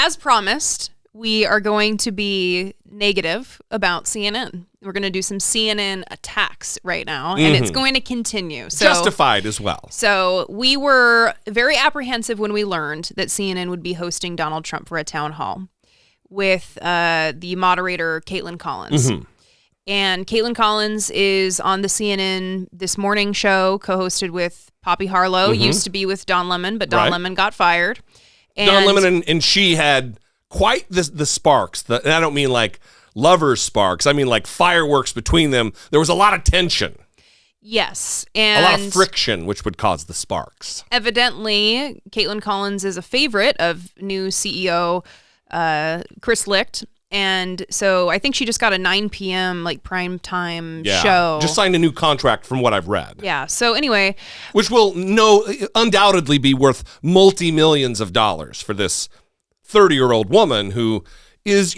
as promised, we are going to be negative about CNN. We're going to do some CNN attacks right now, and it's going to continue. So, justified as well. So we were very apprehensive when we learned that CNN would be hosting Donald Trump for a town hall with the moderator, Caitlin Collins. And Caitlin Collins is on the CNN This Morning show, co-hosted with Poppy Harlow. Used to be with Don Lemon, but Don Lemon got fired. And Don Lemon and she had quite the sparks. And I don't mean like lovers sparks. I mean like fireworks between them. There was a lot of tension. Yes. And a lot of friction, which would cause the sparks. Evidently, Caitlin Collins is a favorite of new CEO Chris Licht. And so I think she just got a 9 p.m. like prime time show. Just signed a new contract from what I've read. Yeah. So anyway. Which will undoubtedly be worth multi-millions of dollars for this 30-year-old woman who is,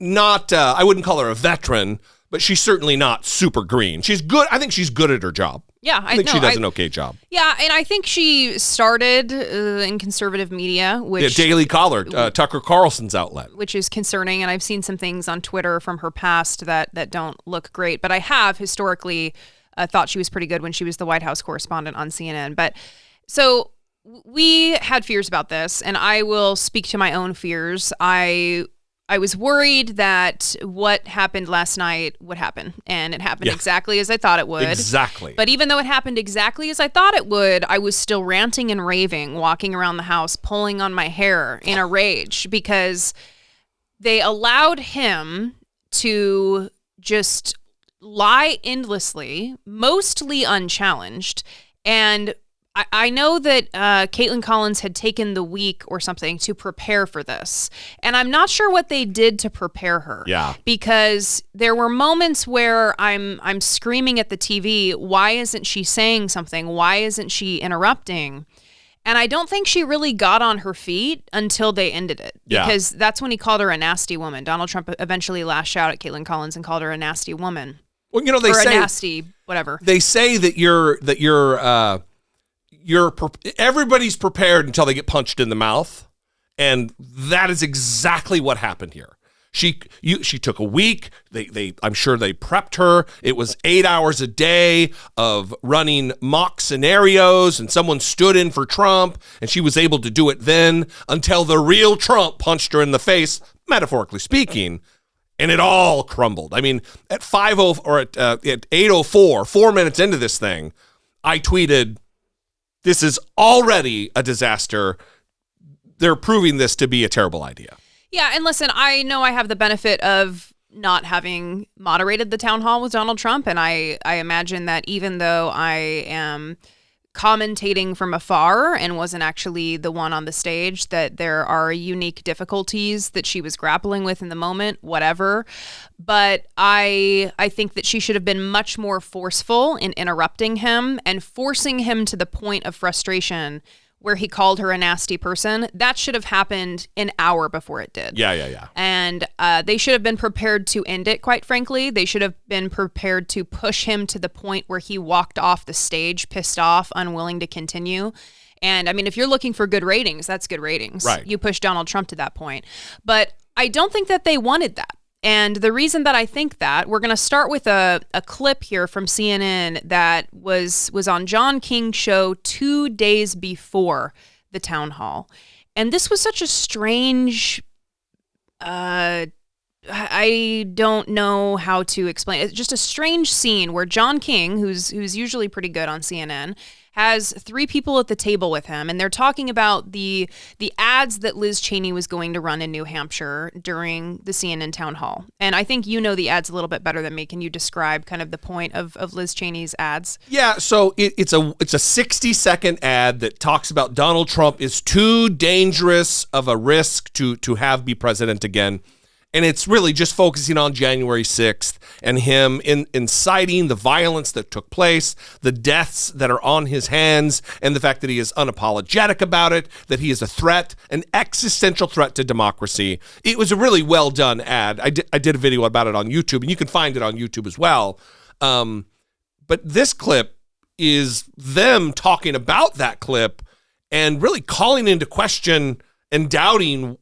not, I wouldn't call her a veteran, but she's certainly not super green. She's good. I think she's good at her job. Yeah, I think she does an okay job. Yeah, and I think she started in conservative media, which Daily Caller, Tucker Carlson's outlet, which is concerning. And I've seen some things on Twitter from her past that don't look great. But I have historically thought she was pretty good when she was the White House correspondent on CNN. But so we had fears about this, and I will speak to my own fears. I was worried that what happened last night would happen, and it happened exactly as I thought it would. Exactly. But even though it happened exactly as I thought it would, I was still ranting and raving, walking around the house, pulling on my hair in a rage, because they allowed him to just lie endlessly, mostly unchallenged, and I know that Caitlin Collins had taken the week or something to prepare for this, and I'm not sure what they did to prepare her. Yeah. Because there were moments where I'm screaming at the TV, why isn't she saying something? Why isn't she interrupting? And I don't think she really got on her feet until they ended it. Because that's when he called her a nasty woman. Donald Trump eventually lashed out at Caitlin Collins and called her a nasty woman. Well, they say a nasty whatever. They say that everybody's prepared until they get punched in the mouth, and that is exactly what happened here. She took a week. I'm sure they prepped her. It was 8 hours a day of running mock scenarios, and someone stood in for Trump, and she was able to do it then until the real Trump punched her in the face, metaphorically speaking, and it all crumbled. I mean, at 8:04, 4 minutes into this thing, I tweeted, "This is already a disaster. They're proving this to be a terrible idea." Yeah, and listen, I know I have the benefit of not having moderated the town hall with Donald Trump, and I imagine that even though I am commentating from afar and wasn't actually the one on the stage, that there are unique difficulties that she was grappling with in the moment, whatever. But I think that she should have been much more forceful in interrupting him and forcing him to the point of frustration where he called her a nasty person. That should have happened an hour before it did. Yeah. And they should have been prepared to end it, quite frankly. They should have been prepared to push him to the point where he walked off the stage, pissed off, unwilling to continue. And I mean, if you're looking for good ratings, that's good ratings. Right. You push Donald Trump to that point. But I don't think that they wanted that. And the reason that I think that, we're going to start with a clip here from CNN that was on John King's show 2 days before the town hall. And this was such a strange, I don't know how to explain it. It's just a strange scene where John King, who's usually pretty good on CNN, has 3 people at the table with him, and they're talking about the ads that Liz Cheney was going to run in New Hampshire during the CNN town hall. And I think you know the ads a little bit better than me. Can you describe kind of the point of Liz Cheney's ads? Yeah, so it's a 60-second ad that talks about Donald Trump is too dangerous of a risk to have be president again. And it's really just focusing on January 6th and him inciting the violence that took place, the deaths that are on his hands, and the fact that he is unapologetic about it, that he is a threat, an existential threat to democracy. It was a really well done ad. I did a video about it on YouTube, and you can find it on YouTube as well. But this clip is them talking about that clip and really calling into question and doubting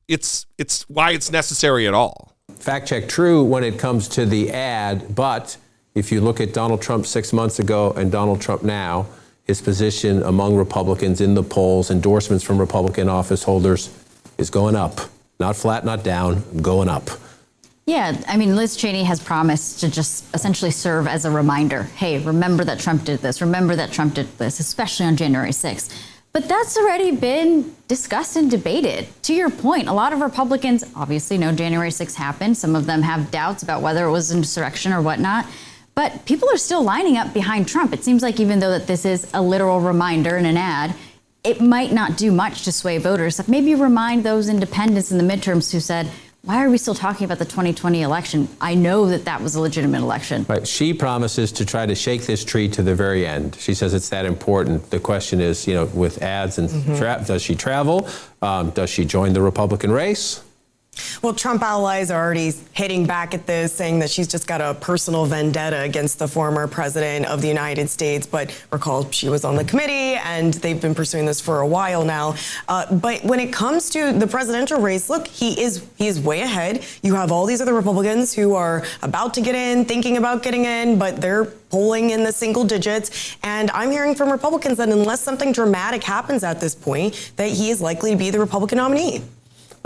it's why it's necessary at all. Fact check true when it comes to the ad, but if you look at Donald Trump 6 months ago and Donald Trump now, his position among Republicans in the polls, endorsements from Republican office holders, is going up. Not flat, not down, going up. Yeah, I mean, Liz Cheney has promised to just essentially serve as a reminder. Hey, remember that Trump did this. Remember that Trump did this, especially on January 6th. But that's already been discussed and debated. To your point, a lot of Republicans obviously know January 6th happened. Some of them have doubts about whether it was insurrection or whatnot. But people are still lining up behind Trump. It seems like even though that this is a literal reminder in an ad, it might not do much to sway voters. Like maybe remind those independents in the midterms who said, why are we still talking about the 2020 election? I know that that was a legitimate election. Right. She promises to try to shake this tree to the very end. She says it's that important. The question is, with ads and does she travel? Does she join the Republican race? Well, Trump allies are already hitting back at this, saying that she's just got a personal vendetta against the former president of the United States. But recall, she was on the committee, and they've been pursuing this for a while now. But when it comes to the presidential race, look, he is way ahead. You have all these other Republicans who are about to get in, thinking about getting in, but they're polling in the single digits. And I'm hearing from Republicans that unless something dramatic happens at this point, that he is likely to be the Republican nominee.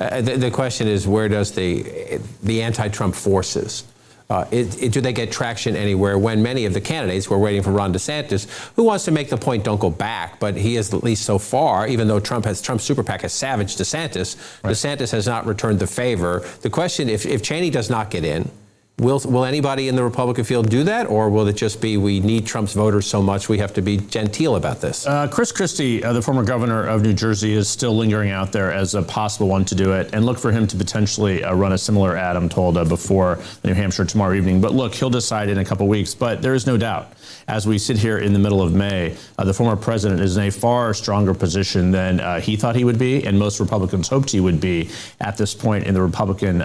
The question is, where does the anti-Trump forces, do they get traction anywhere when many of the candidates, we're waiting for Ron DeSantis, who wants to make the point, don't go back, but he is at least so far, even though Trump's super PAC has savaged DeSantis, right. DeSantis has not returned the favor. The question, if Cheney does not get in, will anybody in the Republican field do that, or will it just be we need Trump's voters so much we have to be genteel about this? Chris Christie, the former governor of New Jersey, is still lingering out there as a possible one to do it, and look for him to potentially run a similar ad, I'm told, before New Hampshire tomorrow evening. But look, he'll decide in a couple weeks. But there is no doubt, as we sit here in the middle of May, the former president is in a far stronger position than he thought he would be, and most Republicans hoped he would be at this point in the Republican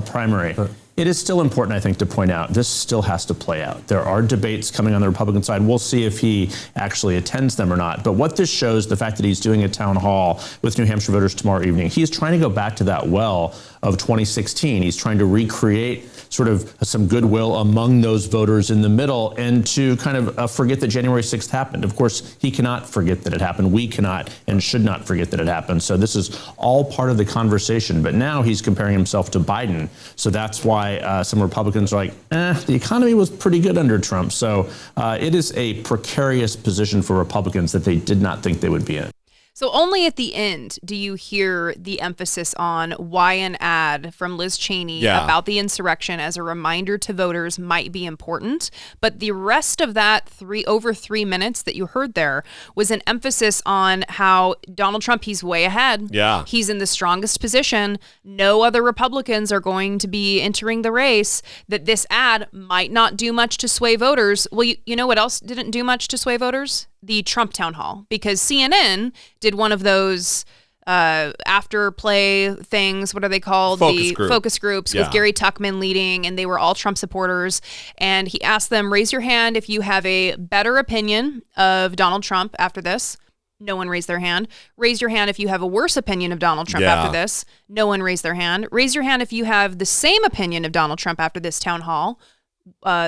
primary. It is still important, I think, to point out this still has to play out. There are debates coming on the Republican side. We'll see if he actually attends them or not. But what this shows, the fact that he's doing a town hall with New Hampshire voters tomorrow evening, he's trying to go back to that well of 2016. He's trying to recreate sort of some goodwill among those voters in the middle and to kind of forget that January 6th happened. Of course, he cannot forget that it happened. We cannot and should not forget that it happened. So this is all part of the conversation. But now he's comparing himself to Biden. So that's why some Republicans are like, the economy was pretty good under Trump. So it is a precarious position for Republicans that they did not think they would be in. So only at the end do you hear the emphasis on why an ad from Liz Cheney about the insurrection as a reminder to voters might be important. But the rest of that over 3 minutes that you heard there was an emphasis on how Donald Trump, he's way ahead. Yeah. He's in the strongest position. No other Republicans are going to be entering the race, that this ad might not do much to sway voters. Well, you know what else didn't do much to sway voters? The Trump town hall, because CNN did one of those after play things. What are they called? Focus groups with Gary Tuchman leading, and they were all Trump supporters. And he asked them, raise your hand if you have a better opinion of Donald Trump after this. No one raised their hand. Raise your hand if you have a worse opinion of Donald Trump after this. No one raised their hand. Raise your hand if you have the same opinion of Donald Trump after this town hall.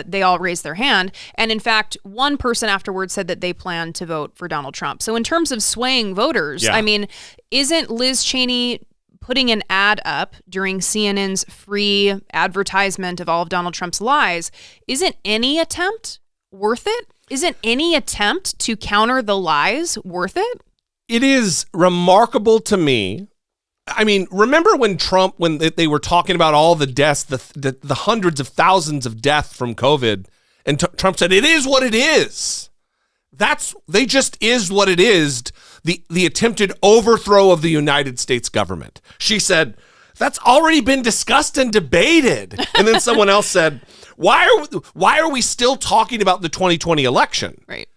They all raised their hand. And in fact, one person afterwards said that they plan to vote for Donald Trump. So in terms of swaying voters, I mean, isn't Liz Cheney putting an ad up during CNN's free advertisement of all of Donald Trump's lies? Isn't any attempt worth it? Isn't any attempt to counter the lies worth it? It is remarkable to me. I mean, remember when they were talking about all the deaths, the hundreds of thousands of deaths from COVID, and Trump said, it is what it is. They just is what it is, the attempted overthrow of the United States government. She said, that's already been discussed and debated. And then someone else said, why are we still talking about the 2020 election? Right.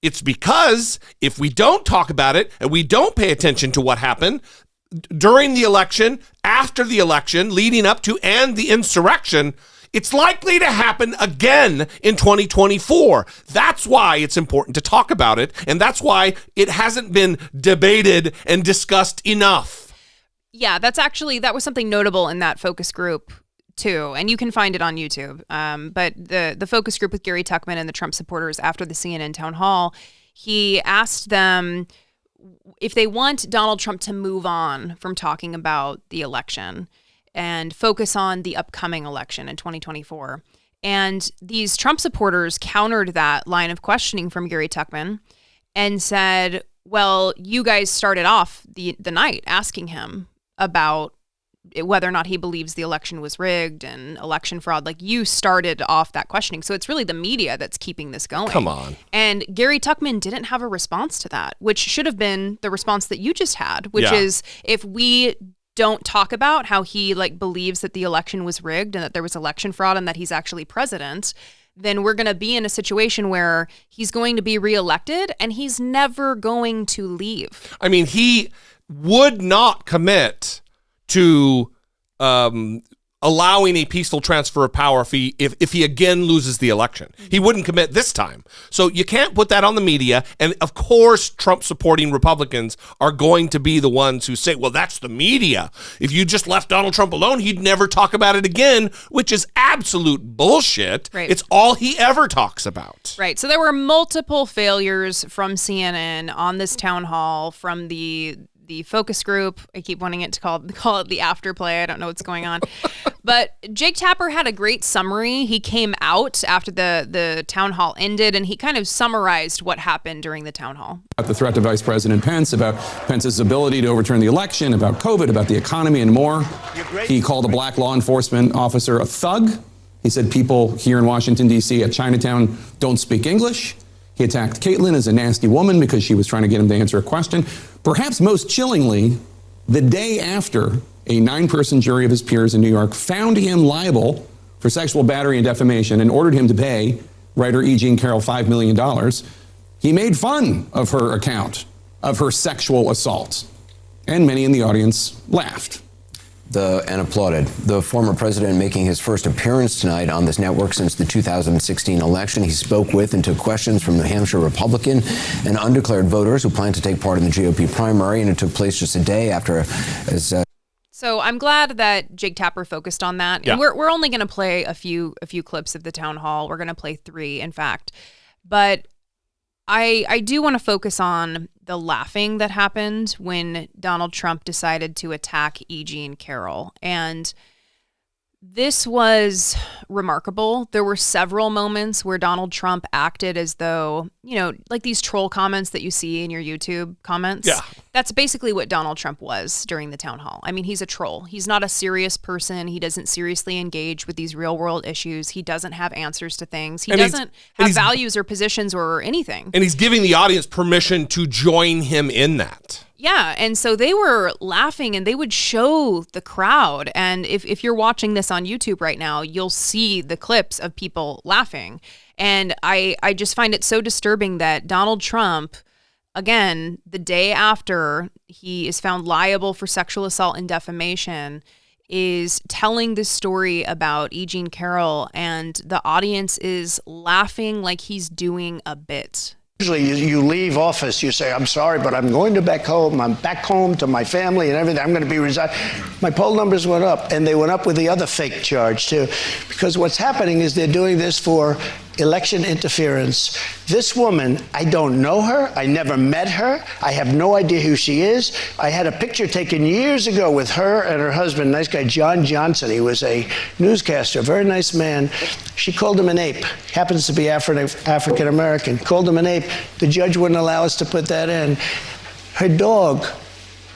It's because if we don't talk about it and we don't pay attention to what happened during the election, after the election, leading up to, and the insurrection, it's likely to happen again in 2024. That's why it's important to talk about it, and that's why it hasn't been debated and discussed enough. Yeah, that was something notable in that focus group too, and you can find it on YouTube. But the focus group with Gary Tuchman and the Trump supporters after the CNN town hall, he asked them if they want Donald Trump to move on from talking about the election and focus on the upcoming election in 2024. And these Trump supporters countered that line of questioning from Gary Tuchman and said, well, you guys started off the night asking him about whether or not he believes the election was rigged and election fraud. Like, you started off that questioning. So it's really the media that's keeping this going. Come on. And Gary Tuchman didn't have a response to that, which should have been the response that you just had, which is, if we don't talk about how he believes that the election was rigged and that there was election fraud and that he's actually president, then we're going to be in a situation where he's going to be reelected and he's never going to leave. I mean, he would not commit to allowing a peaceful transfer of power if he again loses the election. He wouldn't commit this time. So you can't put that on the media. And of course, Trump supporting Republicans are going to be the ones who say, well, that's the media. If you just left Donald Trump alone, he'd never talk about it again, which is absolute bullshit. Right. It's all he ever talks about. Right. So there were multiple failures from CNN on this town hall, from the focus group. I keep wanting it to call it the afterplay. I don't know what's going on. But Jake Tapper had a great summary. He came out after the town hall ended, and he kind of summarized what happened during the town hall. About the threat to Vice President Pence, about Pence's ability to overturn the election, about COVID, about the economy, and more. He called a black law enforcement officer a thug. He said people here in Washington, D.C. at Chinatown don't speak English. He attacked Caitlyn as a nasty woman because she was trying to get him to answer a question. Perhaps most chillingly, the day after a 9-person jury of his peers in New York found him liable for sexual battery and defamation and ordered him to pay writer E. Jean Carroll $5 million, he made fun of her account of her sexual assault. And many in the audience laughed. And applauded. The former president making his first appearance tonight on this network since the 2016 election. He spoke with and took questions from New Hampshire Republican and undeclared voters who plan to take part in the GOP primary, and it took place just a day after. So I'm glad that Jake Tapper focused on that. Yeah. And we're only going to play a few clips of the town hall. We're going to play 3, in fact. But I do want to focus on the laughing that happened when Donald Trump decided to attack E. Jean Carroll. And this was remarkable. There were several moments where Donald Trump acted as though, like these troll comments that you see in your YouTube comments. Yeah. That's basically what Donald Trump was during the town hall. I mean, he's a troll. He's not a serious person. He doesn't seriously engage with these real world issues. He doesn't have answers to things. He doesn't have values or positions or anything. And he's giving the audience permission to join him in that. Yeah, and so they were laughing, and they would show the crowd. And if you're watching this on YouTube right now, you'll see the clips of people laughing. And I just find it so disturbing that Donald Trump, again, the day after he is found liable for sexual assault and defamation, is telling this story about E. Jean Carroll, and the audience is laughing like he's doing a bit. Usually you leave office, you say, I'm sorry, but I'm going to back home. I'm back home to my family and everything. I'm going to be resigning. My poll numbers went up, and they went up with the other fake charge, too. Because what's happening is they're doing this for election interference. This woman, I don't know her. I never met her. I have no idea who she is. I had a picture taken years ago with her and her husband, nice guy, John Johnson. He was a newscaster, very nice man. She called him an ape. Happens to be African American. Called him an ape. The judge wouldn't allow us to put that in. Her dog,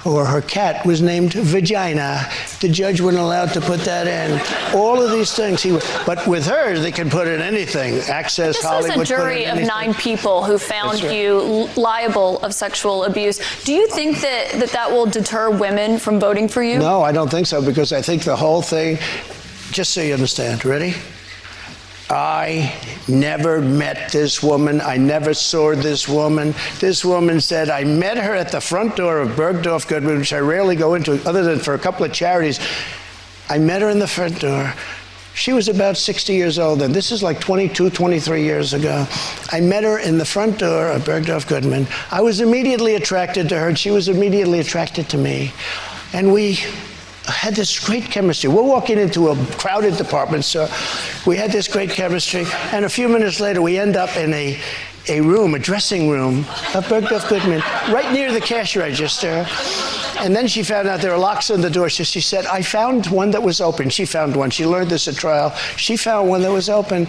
or her cat, was named Vagina. The judge wasn't allowed to put that in. All of these things. But with her, they can put in anything. Access, Hollywood. This was a jury of 9 people who found you liable of sexual abuse. Do you think that will deter women from voting for you? No, I don't think so, because I think the whole thing, just so you understand, ready? I never met this woman. I never saw this woman. This woman said, I met her at the front door of Bergdorf Goodman, which I rarely go into other than for a couple of charities. I met her in the front door. She was about 60 years old, and this is like 22, 23 years ago. I met her in the front door of Bergdorf Goodman. I was immediately attracted to her, and she was immediately attracted to me. and we had this great chemistry. We're walking into a crowded department store. We had this great chemistry, and a few minutes later, we end up in a dressing room of Bergdorf Goodman, right near the cash register. And then she found out there were locks on the door. So she said, I found one that was open. She found one. She learned this at trial. She found one that was open.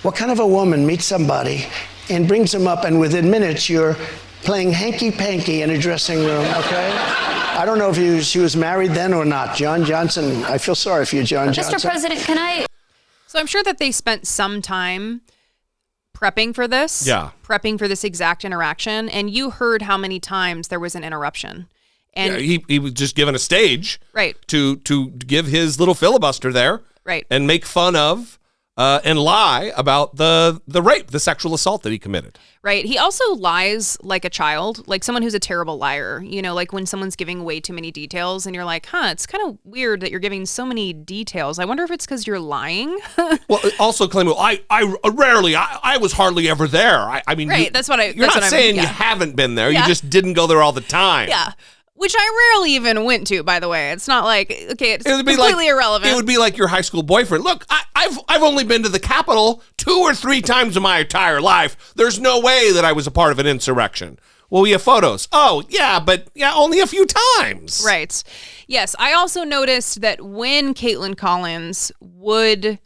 What kind of a woman meets somebody and brings them up, and within minutes, you're playing hanky-panky in a dressing room, okay? I don't know if she was married then or not. John Johnson, I feel sorry for you, John Johnson. Mr. President, can I... So I'm sure that they spent some time prepping for this. Yeah. Prepping for this exact interaction. And you heard how many times there was an interruption. And he was just given a stage, right, to give his little filibuster there, right, and make fun of and lie about the rape, the sexual assault that he committed. Right. He also lies like a child, like someone who's a terrible liar. You know, like when someone's giving way too many details and you're like, it's kind of weird that you're giving so many details. I wonder if it's because you're lying. Well, also claim, I rarely, I was hardly ever there. I mean, right. You're not saying you haven't been there. Yeah. You just didn't go there all the time. Yeah. Which I rarely even went to, by the way. It's not like, okay, it's completely irrelevant. It would be like your high school boyfriend. Look, I've only been to the Capitol 2 or 3 times in my entire life. There's no way that I was a part of an insurrection. Well, we have photos. Oh, yeah, but only a few times. Right. Yes, I also noticed that when Caitlin Collins would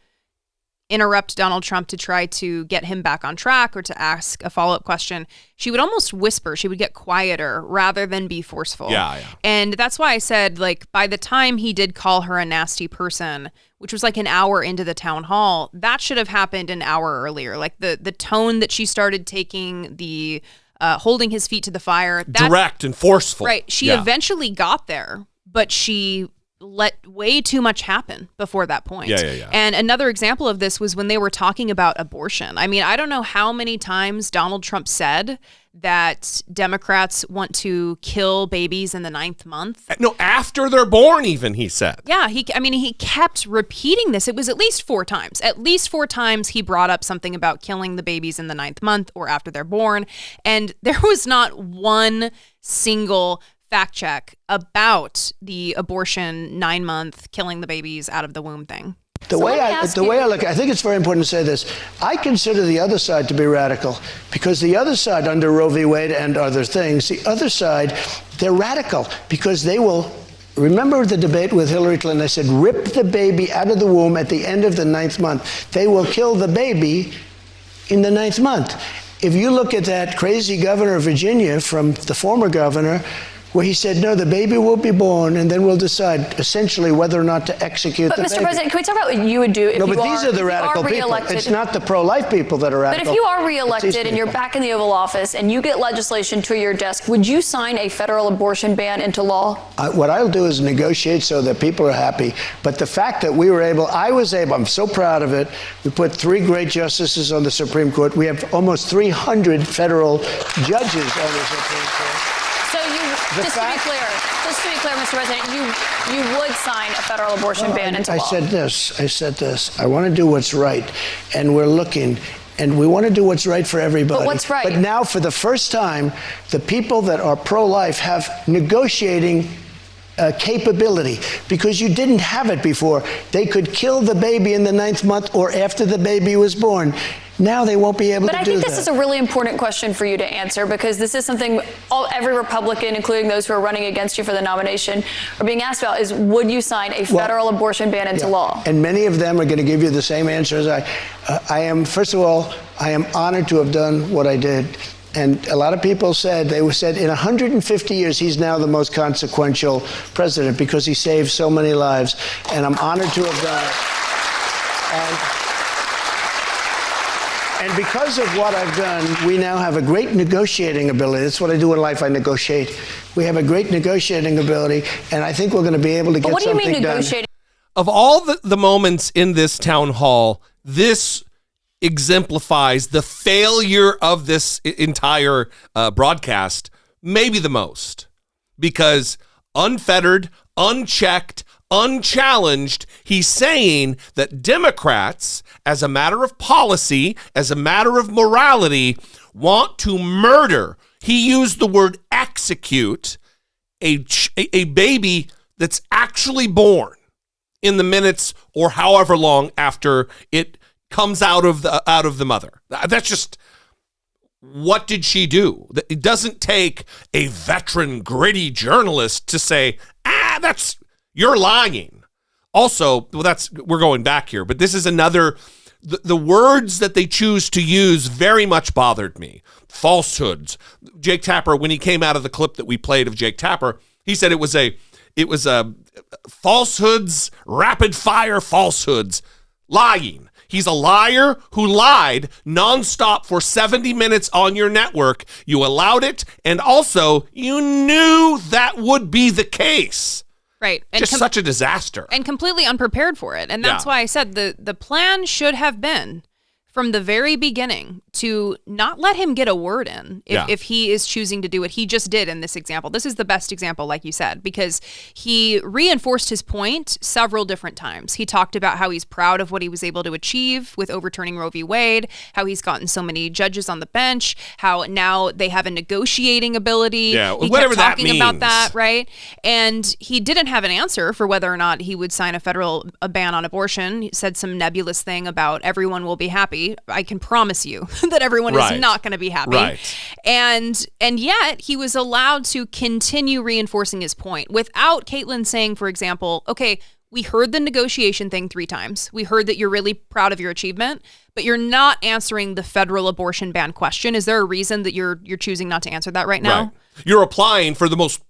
interrupt Donald Trump to try to get him back on track or to ask a follow-up question, she would almost whisper. She would get quieter rather than be forceful. Yeah. And that's why I said, like, by the time he did call her a nasty person, which was like an hour into the town hall, that should have happened an hour earlier. Like the tone that she started taking, the holding his feet to the fire. Direct and forceful. Right. She eventually got there, but she let way too much happen before that point. Yeah. And another example of this was when they were talking about abortion. I mean, I don't know how many times Donald Trump said that Democrats want to kill babies in the 9th month. No, after they're born, even, he said. Yeah, he kept repeating this. It was at least 4 times. At least 4 times he brought up something about killing the babies in the 9th month or after they're born. And there was not one single fact check about the abortion 9-month killing the babies out of the womb thing. The way I look, I think it's very important to say this. I consider the other side to be radical because the other side, under Roe v. Wade and other things, the other side, they're radical because they will. Remember the debate with Hillary Clinton? They said, rip the baby out of the womb at the end of the 9th month. They will kill the baby in the 9th month. If you look at that crazy governor of Virginia from the former governor, where he said, no, the baby will be born, and then we'll decide essentially whether or not to execute the baby. But Mr. President, can we talk about what you would do if these are the radical people. It's not the pro-life people that are radical. But if you are reelected and you're back in the Oval Office and you get legislation to your desk, would you sign a federal abortion ban into law? What I'll do is negotiate so that people are happy. But the fact that I was able, I'm so proud of it. We put 3 great justices on the Supreme Court. We have almost 300 federal judges on the Supreme Court. Just to be clear, Mr. President, you would sign a federal abortion ban into law. I said this. I want to do what's right, and we're looking, and we want to do what's right for everybody. But what's right? But now, for the first time, the people that are pro-life have negotiating capability, because you didn't have it before. They could kill the baby in the 9th month or after the baby was born. Now they won't be able to do that. But I think this is a really important question for you to answer, because this is something every Republican, including those who are running against you for the nomination, are being asked about, is would you sign a federal abortion ban into law? And many of them are going to give you the same answer as I am. First of all, I am honored to have done what I did. And a lot of people said in 150 years, he's now the most consequential president because he saved so many lives. And I'm honored to have done it. And because of what I've done, we now have a great negotiating ability. That's what I do in life. I negotiate. We have a great negotiating ability, and I think we're going to be able to get something done. What do you mean negotiating? Of all the moments in this town hall, this exemplifies the failure of this entire broadcast, maybe the most, because unfettered, unchecked, unchallenged, he's saying that Democrats, as a matter of policy, as a matter of morality, want to murder. He used the word execute a baby that's actually born in the minutes or however long after it comes out of the mother. That's just, what did she do? It doesn't take a veteran, gritty journalist to say, you're lying. Also, we're going back here, but this is another, the words that they choose to use very much bothered me. Falsehoods. Jake Tapper, when he came out of the clip that we played of Jake Tapper, he said it was a falsehoods, rapid fire falsehoods, lying. He's a liar who lied nonstop for 70 minutes on your network. You allowed it, and also you knew that would be the case. Right. And just such a disaster. And completely unprepared for it. And that's why I said the plan should have been, from the very beginning, to not let him get a word in if he is choosing to do what he just did in this example. This is the best example, like you said, because he reinforced his point several different times. He talked about how he's proud of what he was able to achieve with overturning Roe v. Wade, how he's gotten so many judges on the bench, how now they have a negotiating ability. Yeah, he whatever kept talking that means. about that, right? And he didn't have an answer for whether or not he would sign a ban on abortion. He said some nebulous thing about everyone will be happy. I can promise you that everyone is not going to be happy. Right. And yet he was allowed to continue reinforcing his point without Caitlyn saying, for example, okay, we heard the negotiation thing 3 times. We heard that you're really proud of your achievement, but you're not answering the federal abortion ban question. Is there a reason that you're choosing not to answer that right now? Right. You're applying for the most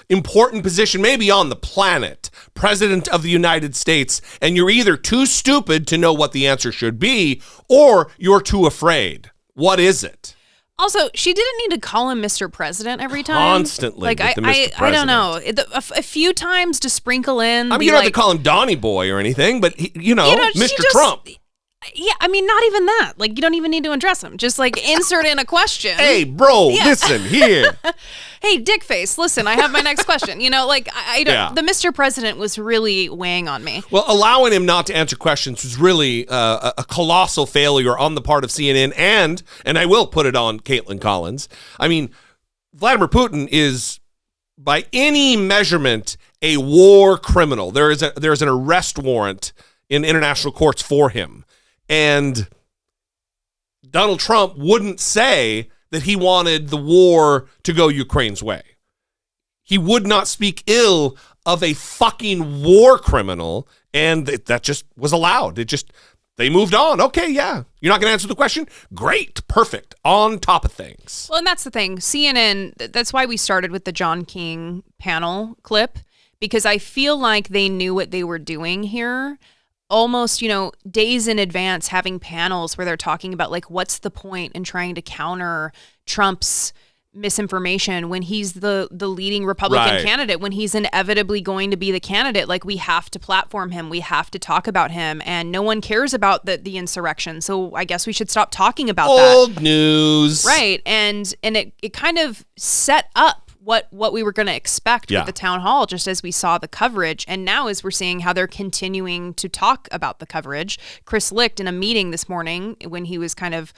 important position maybe on the planet, President of the United States, and you're either too stupid to know what the answer should be, or you're too afraid. What is it? Also, she didn't need to call him Mr. President every time. Constantly. Like, with the Mr. President. I don't know. A few times to sprinkle in. I mean, you don't have to call him Donnie Boy or anything, but, Mr. Trump. Yeah, I mean, not even that. Like, you don't even need to address him. Just, like, insert in a question. Hey, bro, listen, here. Hey, dickface, listen, I have my next question. I don't. The Mr. President was really weighing on me. Well, allowing him not to answer questions was really a colossal failure on the part of CNN, and I will put it on Caitlin Collins. I mean, Vladimir Putin is, by any measurement, a war criminal. There's an arrest warrant in international courts for him. And Donald Trump wouldn't say that he wanted the war to go Ukraine's way. He would not speak ill of a fucking war criminal, and that just was allowed. They moved on. Okay, yeah. You're not going to answer the question? Great. Perfect. On top of things. Well, and that's the thing. CNN, that's why we started with the John King panel clip, because I feel like they knew what they were doing here. Almost, days in advance, having panels where they're talking about, like, what's the point in trying to counter Trump's misinformation when he's the leading Republican candidate, when he's inevitably going to be the candidate. Like, we have to platform him. We have to talk about him. And no one cares about the insurrection. So I guess we should stop talking about that. Old news. Right. And it kind of set up what we were going to expect with the town hall, just as we saw the coverage. And now as we're seeing how they're continuing to talk about the coverage, Chris Licht in a meeting this morning when he was kind of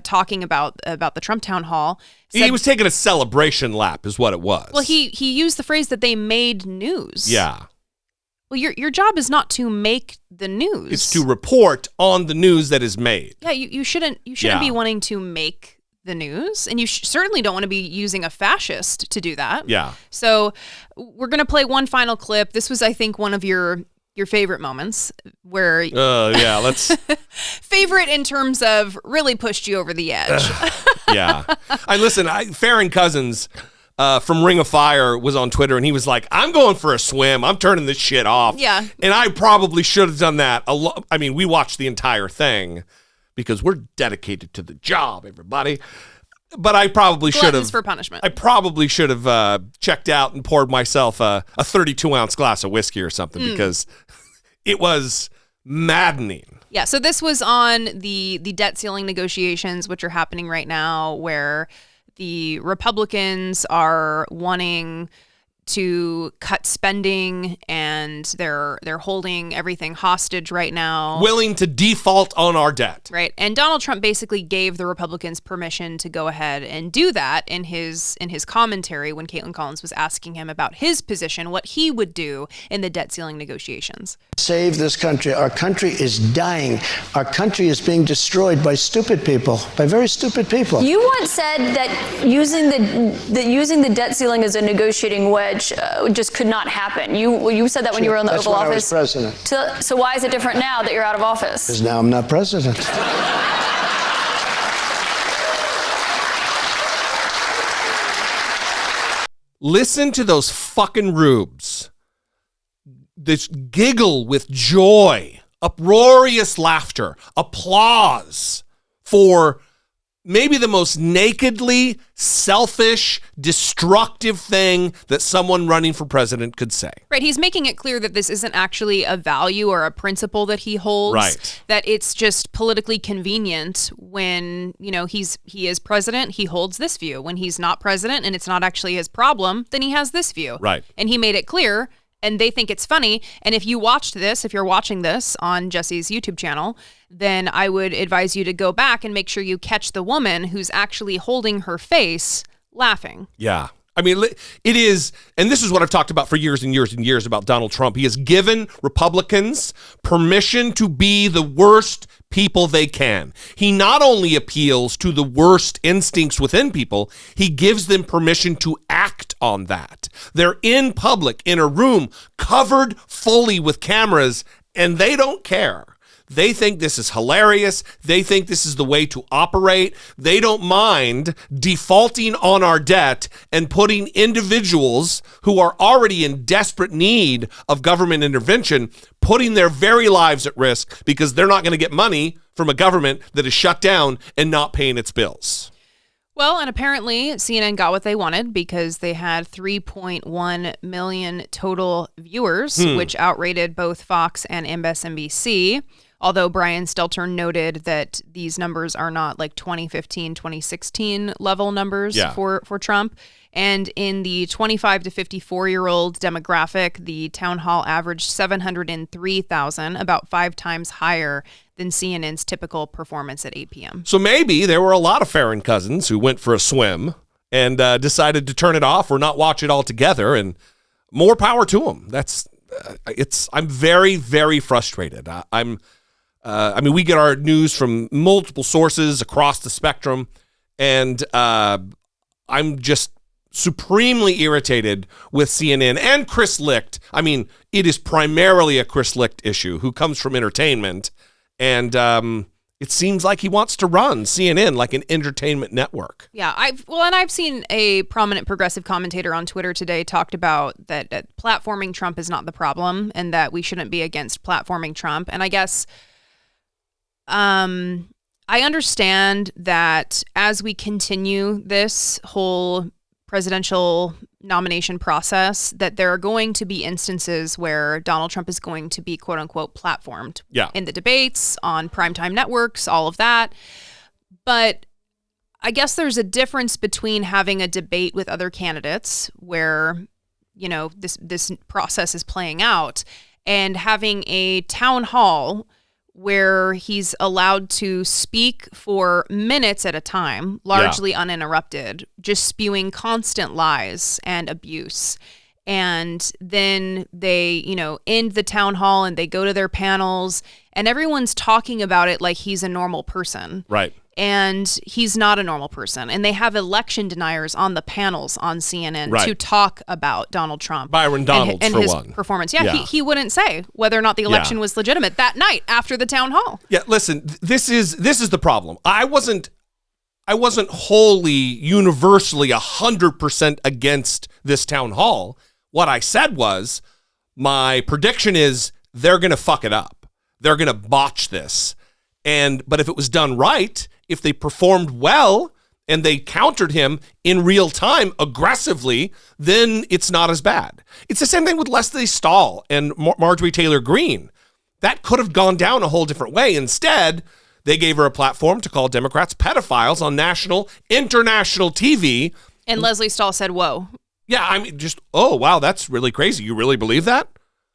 talking about the Trump town hall. Said, he was taking a celebration lap is what it was. Well, he used the phrase that they made news. Yeah. Well, your job is not to make the news. It's to report on the news that is made. Yeah, you shouldn't be wanting to make the news, and you certainly don't want to be using a fascist to do that. Yeah. So we're going to play one final clip. This was, I think, one of your favorite moments where let's favorite in terms of really pushed you over the edge. Yeah. Farron Cousins from Ring of Fire was on Twitter, and he was like, I'm going for a swim. I'm turning this shit off. Yeah. And I probably should have done that. We watched the entire thing because we're dedicated to the job, everybody. But I probably should have. For punishment. I probably should have checked out and poured myself a 32-ounce glass of whiskey or something because it was maddening. Yeah, so this was on the debt ceiling negotiations, which are happening right now, where the Republicans are wanting to cut spending, and they're holding everything hostage right now. Willing to default on our debt. Right. And Donald Trump basically gave the Republicans permission to go ahead and do that in his commentary when Caitlin Collins was asking him about his position, what he would do in the debt ceiling negotiations. Save this country. Our country is dying. Our country is being destroyed by stupid people, by very stupid people. You once said that using the debt ceiling as a negotiating wedge just could not happen. You said that when you were in the Oval Office. That's when I was president. So why is it different now that you're out of office? Because now I'm not president. Listen to those fucking rubes. This giggle with joy, uproarious laughter, applause for maybe the most nakedly selfish, destructive thing that someone running for president could say. Right. He's making it clear that this isn't actually a value or a principle that he holds. Right. That it's just politically convenient when, he is president, he holds this view. When he's not president and it's not actually his problem, then he has this view. Right. And he made it clear, and they think it's funny. And if you're watching this on Jesse's YouTube channel, then I would advise you to go back and make sure you catch the woman who's actually holding her face laughing. Yeah. I mean, it is, and this is what I've talked about for years and years and years about Donald Trump. He has given Republicans permission to be the worst people they can. He not only appeals to the worst instincts within people, he gives them permission to act on that. They're in public, in a room, covered fully with cameras, and they don't care. They think this is hilarious. They think this is the way to operate. They don't mind defaulting on our debt and putting individuals who are already in desperate need of government intervention, putting their very lives at risk because they're not going to get money from a government that is shut down and not paying its bills. Well, and apparently CNN got what they wanted because they had 3.1 million total viewers, which outrated both Fox and MSNBC. Although Brian Stelter noted that these numbers are not like 2015, 2016 level numbers for Trump. And in the 25 to 54-year-old demographic, the town hall averaged 703,000, about 5 times higher than CNN's typical performance at 8 p.m. So maybe there were a lot of Farron cousins who went for a swim and decided to turn it off or not watch it altogether, and more power to them. I'm very, very frustrated. We get our news from multiple sources across the spectrum, and I'm just supremely irritated with CNN and Chris Licht. I mean, it is primarily a Chris Licht issue, who comes from entertainment, and it seems like he wants to run CNN like an entertainment network. Yeah, I've seen a prominent progressive commentator on Twitter today talked about that platforming Trump is not the problem, and that we shouldn't be against platforming Trump. And I guess I understand that as we continue this whole presidential nomination process, that there are going to be instances where Donald Trump is going to be quote unquote platformed in the debates, on primetime networks, all of that. But I guess there's a difference between having a debate with other candidates where, this process is playing out, and having a town hall where he's allowed to speak for minutes at a time, largely uninterrupted, just spewing constant lies and abuse. And then they, end the town hall and they go to their panels, and everyone's talking about it like he's a normal person. Right. And he's not a normal person. And they have election deniers on the panels on CNN to talk about Donald Trump. Byron Donalds, and for his one. performance. Yeah, he wouldn't say whether or not the election was legitimate that night after the town hall. Yeah, listen, this is the problem. I wasn't wholly, universally 100% against this town hall. What I said was, my prediction is they're going to fuck it up. They're going to botch this. But if it was done right, if they performed well and they countered him in real time aggressively, then it's not as bad. It's the same thing with Leslie Stahl and Marjorie Taylor Greene. That could have gone down a whole different way. Instead, they gave her a platform to call Democrats pedophiles on national, international TV. And Leslie Stahl said, whoa. Yeah, I mean, just, oh, wow, that's really crazy. You really believe that?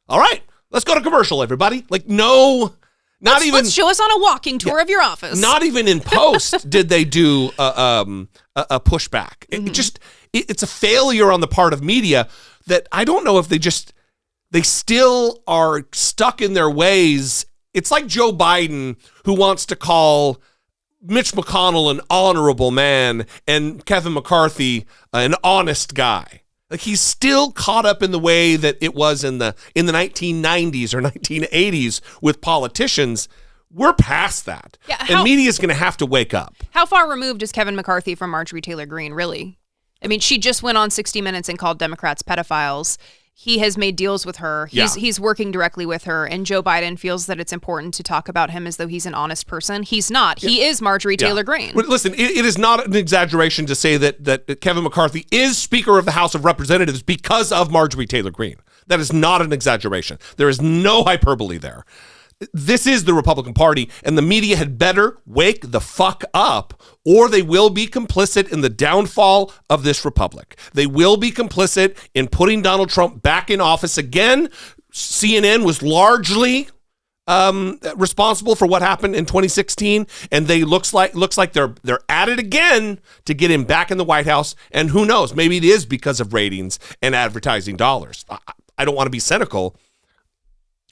All right, let's go to commercial, everybody. Like, no, let's show us on a walking tour of your office. Not even in post did they do a pushback. It's a failure on the part of media that I don't know if they still are stuck in their ways. It's like Joe Biden, who wants to call Mitch McConnell an honorable man and Kevin McCarthy an honest guy. Like, he's still caught up in the way that it was in the 1990s or 1980s with politicians. We're past that. Yeah, and media is going to have to wake up. How far removed is Kevin McCarthy from Marjorie Taylor Greene, really? I mean, she just went on 60 Minutes and called Democrats pedophiles. He has made deals with her. He's working directly with her, and Joe Biden feels that it's important to talk about him as though he's an honest person. He's not. He is Marjorie Taylor Greene. Listen, it is not an exaggeration to say that Kevin McCarthy is Speaker of the House of Representatives because of Marjorie Taylor Greene. That is not an exaggeration. There is no hyperbole there. This is the Republican Party, and the media had better wake the fuck up, or they will be complicit in the downfall of this republic. They will be complicit in putting Donald Trump back in office again. CNN was largely responsible for what happened in 2016, and they looks like they're at it again to get him back in the White House. And who knows? Maybe it is because of ratings and advertising dollars. I don't want to be cynical.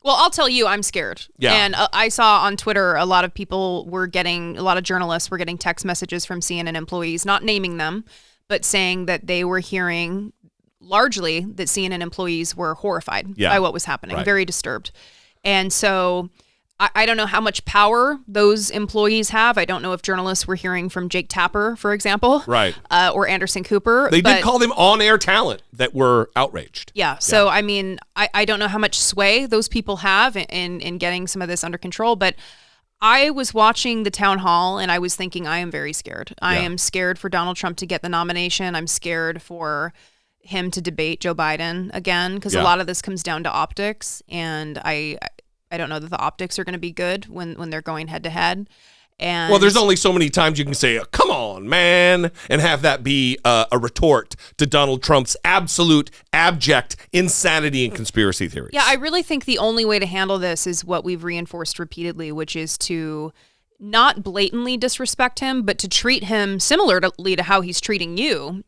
Well, I'll tell you, I'm scared. Yeah. And I saw on Twitter a lot of journalists were getting text messages from CNN employees, not naming them, but saying that they were hearing largely that CNN employees were horrified by what was happening, very disturbed. And so I don't know how much power those employees have. I don't know if journalists were hearing from Jake Tapper, for example, or Anderson Cooper. They did call them on-air talent that were outraged. Yeah. So, I mean, I don't know how much sway those people have in getting some of this under control, but I was watching the town hall and I was thinking, I am very scared. I am scared for Donald Trump to get the nomination. I'm scared for him to debate Joe Biden again, because a lot of this comes down to optics, and I don't know that the optics are going to be good when they're going head to head. And well, there's only so many times you can say, come on, man, and have that be a retort to Donald Trump's absolute abject insanity and conspiracy theories. Yeah, I really think the only way to handle this is what we've reinforced repeatedly, which is to not blatantly disrespect him, but to treat him similarly to how he's treating you.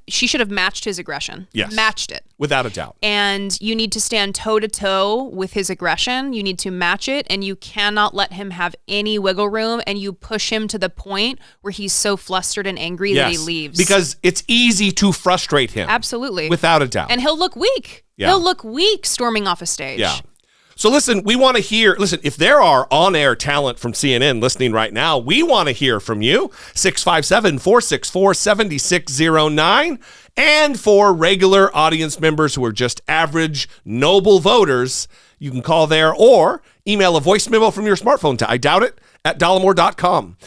She should have matched his aggression. Yes. Matched it. Without a doubt. And you need to stand toe-to-toe with his aggression. You need to match it, and you cannot let him have any wiggle room, and you push him to the point where he's so flustered and angry that he leaves. Because it's easy to frustrate him. Absolutely. Without a doubt. And he'll look weak. Yeah. He'll look weak storming off a stage. Yeah. So listen, we want to hear, if there are on-air talent from CNN listening right now, we want to hear from you, 657-464-7609. And for regular audience members who are just average, noble voters, you can call there or email a voice memo from your smartphone to idoubt@dollemore.com.